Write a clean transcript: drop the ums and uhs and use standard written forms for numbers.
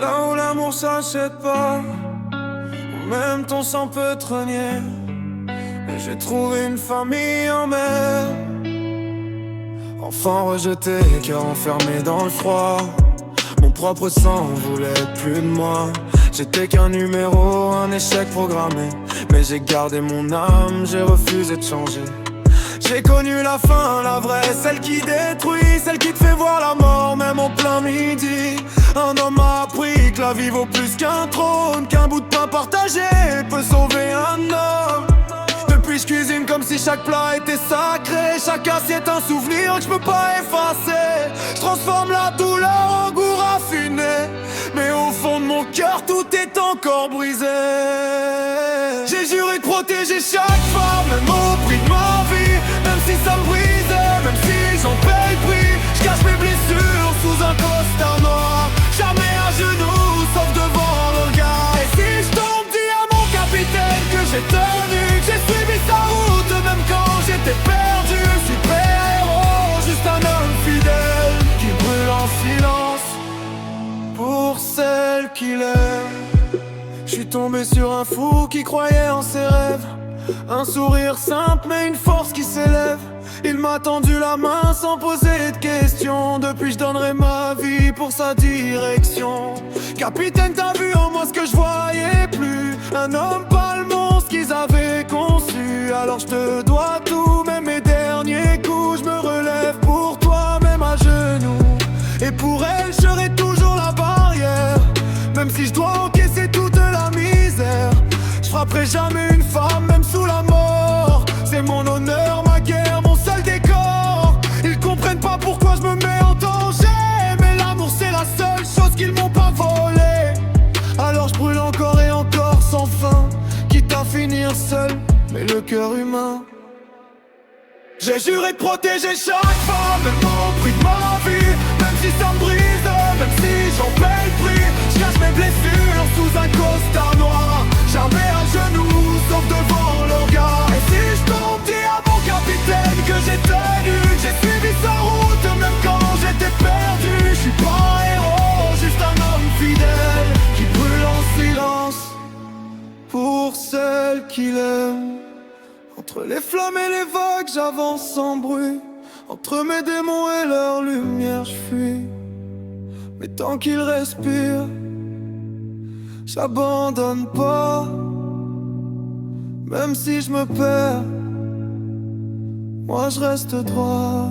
Là où l'amour s'achète pas, où même ton sang peut te renier. Et j'ai trouvé une famille en mer. Enfant rejeté, cœur enfermé dans le froid. Mon propre sang voulait plus de moi. J'étais qu'un numéro, un échec programmé. Mais j'ai gardé mon âme, j'ai refusé de changer. J'ai connu la fin, la vraie, celle qui détruit, celle qui te fait voir la mort, même en plein midi. Un homme m'a appris que la vie vaut plus qu'un trône, qu'un bout de pain partagé peut sauver un homme. Depuis je cuisine comme si chaque plat était sacré, chaque assiette un souvenir que je peux pas effacer. Je transforme la douleur en goût raffiné, mais au fond de mon cœur tout est encore brisé. J'ai juré de protéger chaque femme, même au prix de ma vie. Même si ça me brisait, même si j'en paye le prix. Je cache mes blessures sous un costard noir. Jamais à genoux, sauf devant le regard. Et si je tombe, dis à mon capitaine que j'ai tenu, que j'ai suivi sa route, même quand j'étais perdu. Super héros, juste un homme fidèle qui brûle en silence pour celle qu'il aime. Je suis tombé sur un fou qui croyait en ses rêves. Un sourire simple mais une force qui s'élève. Il m'a tendu la main sans poser de questions. Depuis je donnerai ma vie pour sa direction. Capitaine, t'as vu en moi ce que je voyais plus. Un homme pas le monstre qu'ils avaient conçu. Alors je te dois tout, même mes derniers coups. Je me relève pour toi, même à genoux. Et pour elle, je serai toujours la barrière. Même si je dois encaisser toute la misère, je frapperai jamais une femme, même sous la mort. C'est mon honneur, ma guerre, mon seul décor. Ils comprennent pas pourquoi je me mets en danger, mais l'amour c'est la seule chose qu'ils m'ont pas volée. Alors je brûle encore et encore sans fin, quitte à finir seul, mais le cœur humain. J'ai juré de protéger chaque femme, même au prix de ma vie. Même si ça me brise, même si j'en paye le prix. Je cache mes blessures sous un costard noir. Jamais à genoux, sauf devant le regard. Et si je tombe, dis à mon capitaine que j'ai tenu, que j'ai suivi sa route, même quand j'étais perdu. Je suis pas un héros, juste un homme fidèle qui brûle en silence pour celle qu'il aime. Entre les flammes et les vagues, j'avance sans bruit. Entre mes démons et leur lumière, je fuis. Mais tant qu'ils respirent, j'abandonne pas. Même si je me perds, moi je reste droit.